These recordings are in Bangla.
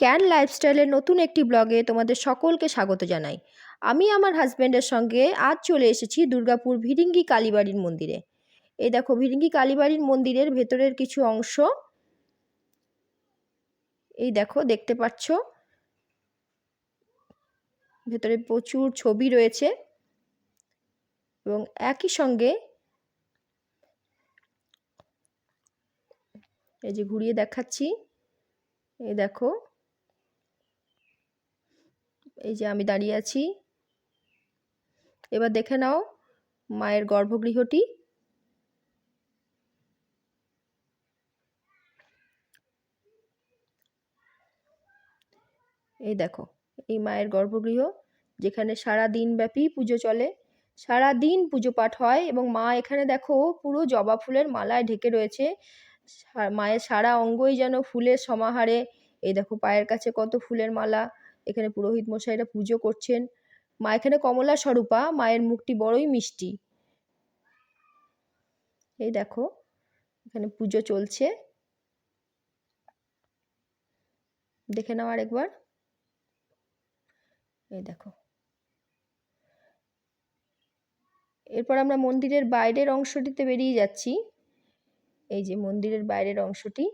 ক্যান লাইফস্টাইলের নতুন একটি ব্লগে তোমাদের সকলকে স্বাগত জানাই। আমি আমার হাজব্যান্ডের সঙ্গে আজ চলে এসেছি দুর্গাপুর ভিরিঙ্গি কালীবাড়ির মন্দিরে। এই দেখো ভিরিঙ্গি কালীবাড়ির মন্দিরের ভেতরের কিছু অংশ। এই দেখো দেখতে পাচ্ছ, ভেতরে প্রচুর ছবি রয়েছে এবং একই সঙ্গে এই যে ঘুরিয়ে দেখাচ্ছি, এই দেখো এই যে আমি দাঁড়িয়ে আছি। এবার দেখে নাও মায়ের গর্ভগৃহটি। এই দেখো এই মায়ের গর্ভগৃহ, যেখানে সারা দিন ব্যাপী পুজো চলে, সারা দিন পুজো পাঠ হয় এবং মা এখানে দেখো পুরো জবা ফুলের মালায় ঢেকে রয়েছে। মায়ের সারা অঙ্গই যেন ফুলের সমাহারে। এই দেখো পায়ের কাছে কত ফুলের মালা। এখানে পুরোহিত মশাইরা পুজো করছেন। মা এখানে কমলা স্বরূপা, মায়ের মুখটি বড়ই মিষ্টি। এই দেখো এখানে পুজো চলছে, দেখে নাও আরেকবার। এই দেখো, এরপর আমরা মন্দিরের বাইরের অংশটিতে বেরিয়ে যাচ্ছি। এই যে মন্দিরের বাইরের অংশটি,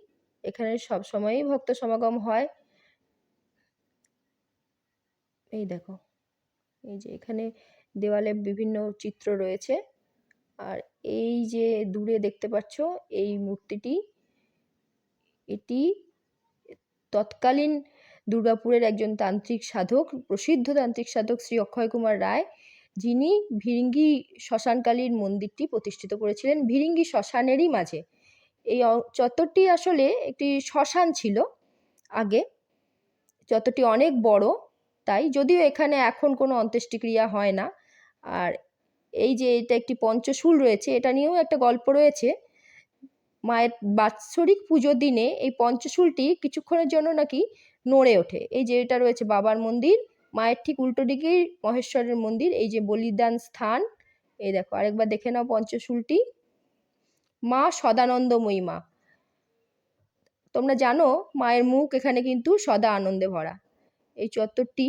এখানে সব সময়ই ভক্ত সমাগম হয়। এই দেখো এই যে এখানে দেওয়ালে বিভিন্ন চিত্র রয়েছে। আর এই যে দূরে দেখতে পাচ্ছ এই মূর্তিটি, এটি তৎকালীন দুর্গাপুরের একজন তান্ত্রিক সাধক, প্রসিদ্ধ তান্ত্রিক সাধক শ্রী অক্ষয় কুমার রায়, যিনি ভিরিঙ্গি শ্মশানকালীর মন্দিরটি প্রতিষ্ঠিত করেছিলেন ভিরিঙ্গি শ্মশানেরই মাঝে। এই চত্বরটি আসলে একটি শ্মশান ছিল আগে। চত্বরটি অনেক বড়, তাই যদিও এখানে এখন কোনো অন্ত্যেষ্টিক্রিয়া হয় না। আর এই যে এটা একটি পঞ্চশূল রয়েছে, এটা নিয়েও একটা গল্প রয়েছে। মায়ের বাৎসরিক পুজোর দিনে এই পঞ্চশূলটি কিছুক্ষণের জন্য নাকি নড়ে ওঠে। এই যে এটা রয়েছে বাবার মন্দির, মায়ের ঠিক উল্টো দিকেই মহেশ্বরের মন্দির, এই যে বলিদান স্থান। এই দেখো আরেকবার দেখে নাও পঞ্চশূলটি। মা সদানন্দময়ী মা, তোমরা জানো মায়ের মুখ এখানে কিন্তু সদা আনন্দে ভরা। এই চত্বরটি,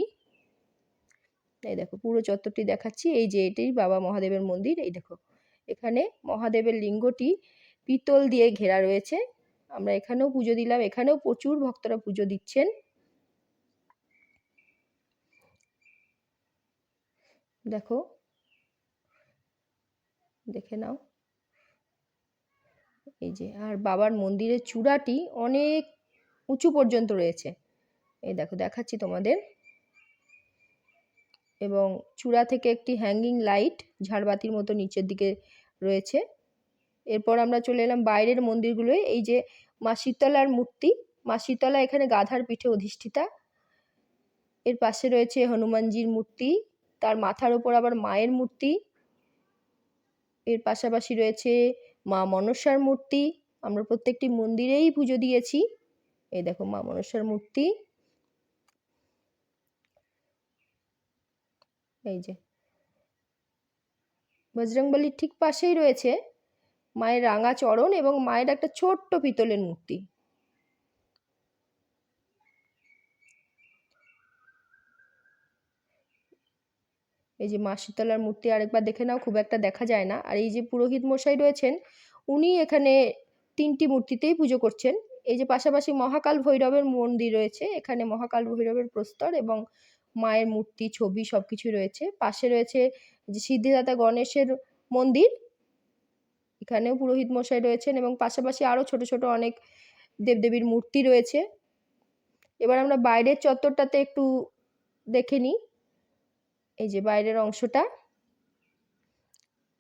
এই দেখো পুরো চত্বরটি দেখাচ্ছি। এই যে এটাই বাবা মহাদেবের মন্দির। এই দেখো এখানে মহাদেবের লিঙ্গটি পিতল দিয়ে ঘেরা রয়েছে। আমরা এখানেও পুজো দিলাম, এখানেও প্রচুর ভক্তরা পুজো দিচ্ছেন। দেখো দেখে নাও এই যে, আর বাবার মন্দিরের চূড়াটি অনেক উঁচু পর্যন্ত রয়েছে। এই দেখো দেখাচ্ছি তোমাদের। এবং চূড়া থেকে একটি হ্যাঙ্গিং লাইট ঝাড়বাতির মতো নিচের দিকে রয়েছে। এরপর আমরা চলে এলাম বাইরের মন্দিরগুলোয়। এই যে মা শীতলার মূর্তি, মা শীতলা এখানে গাধার পিঠে অধিষ্ঠিতা। এর পাশে রয়েছে হনুমানজির মূর্তি, তার মাথার ওপর আবার মায়ের মূর্তি। এর পাশাপাশি রয়েছে মা মনসার মূর্তি। আমরা প্রত্যেকটি মন্দিরেই পুজো দিয়েছি। এই দেখো মা মনসার মূর্তি। এই যে বজরংবলীর ঠিক পাশেই রয়েছে মায়ের রাঙা চরণ এবং মায়ের একটা ছোট্ট পিতলের মূর্তি। এই যে মা শীতলার মূর্তি আরেকবার দেখে নাও, খুব একটা দেখা যায় না। আর এই যে পুরোহিত মশাই রয়েছেন, উনি এখানে তিনটি মূর্তিতেই পুজো করছেন। এই যে পাশাপাশি মহাকাল ভৈরবের মন্দির রয়েছে, এখানে মহাকাল ভৈরবের প্রস্তর এবং মায়ের মূর্তি ছবি সবকিছু রয়েছে। পাশে রয়েছে যে সিদ্ধিদাতা গণেশের মন্দির, এখানেও পুরোহিত মশাই রয়েছেন এবং পাশাপাশি আরও ছোট ছোট অনেক দেবদেবীর মূর্তি রয়েছে। এবার আমরা বাইরের চত্বরটাতে একটু দেখে নিই। এই যে বাইরের অংশটা,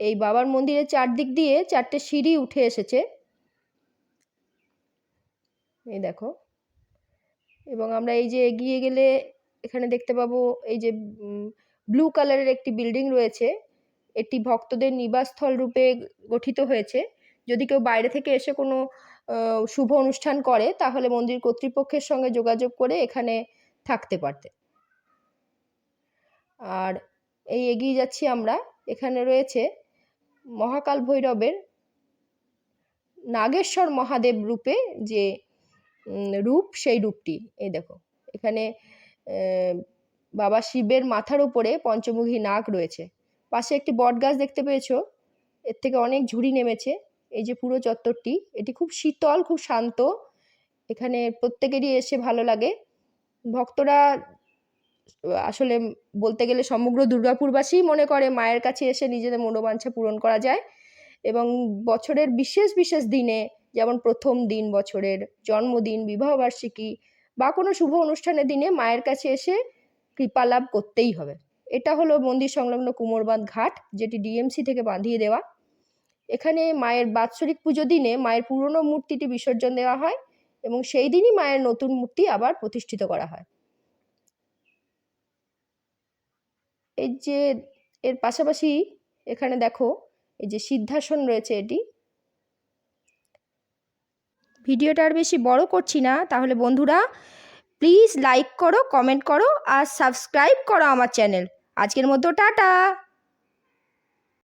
এই বাবার মন্দিরের চারদিক দিয়ে চারটে সিঁড়ি উঠে এসেছে। এই দেখো, এবং আমরা এই যে এগিয়ে গেলে এখানে দেখতে পাবো এই যে ব্লু কালারের একটি বিল্ডিং রয়েছে। এটি ভক্তদের নিবাসস্থল রূপে গঠিত হয়েছে। যদি কেউ বাইরে থেকে এসে কোনো শুভ অনুষ্ঠান করে তাহলে মন্দির কর্তৃপক্ষের সঙ্গে যোগাযোগ করে এখানে থাকতে পারতে। আর এই এগিয়ে যাচ্ছি আমরা, এখানে রয়েছে মহাকাল ভৈরবের নাগেশ্বর মহাদেব রূপে যে রূপ, সেই রূপটি। এই দেখো এখানে বাবা শিবের মাথার উপরে পঞ্চমুখী নাগ রয়েছে। পাশে একটি বট গাছ দেখতে পেয়েছো, এর থেকে অনেক ঝুড়ি নেমেছে। এই যে পুরো চত্বরটি, এটি খুব শীতল, খুব শান্ত, এখানে প্রত্যেকেরই এসে ভালো লাগে। ভক্তরা আসলে বলতে গেলে সমগ্র দুর্গাপুরবাসী মনে করে মায়ের কাছে এসে নিজেদের মনোবাঞ্ছা পূরণ করা যায়। এবং বছরের বিশেষ বিশেষ দিনে, যেমন প্রথম দিন, বছরের জন্মদিন, বিবাহবার্ষিকী বা কোনো শুভ অনুষ্ঠানের দিনে মায়ের কাছে এসে কৃপা লাভ করতেই হবে। এটা হলো মন্দির সংলগ্ন কুমোরবাঁধ ঘাট, যেটি ডিএমসি থেকে বাঁধিয়ে দেওয়া। এখানে মায়ের বাৎসরিক পুজো দিনে মায়ের পুরনো মূর্তিটি বিসর্জন দেওয়া হয় এবং সেই দিনই মায়ের নতুন মূর্তি আবার প্রতিষ্ঠিত করা হয়। এই যে এর পাশাপাশি এখানে দেখো, এই যে সিদ্ধাসন রয়েছে, এটি। ভিডিওটা আর বেশি বড় করছি না, তাহলে বন্ধুরা প্লিজ লাইক করো, কমেন্ট করো আর সাবস্ক্রাইব করো আমার চ্যানেল। আজকের মতো টাটা।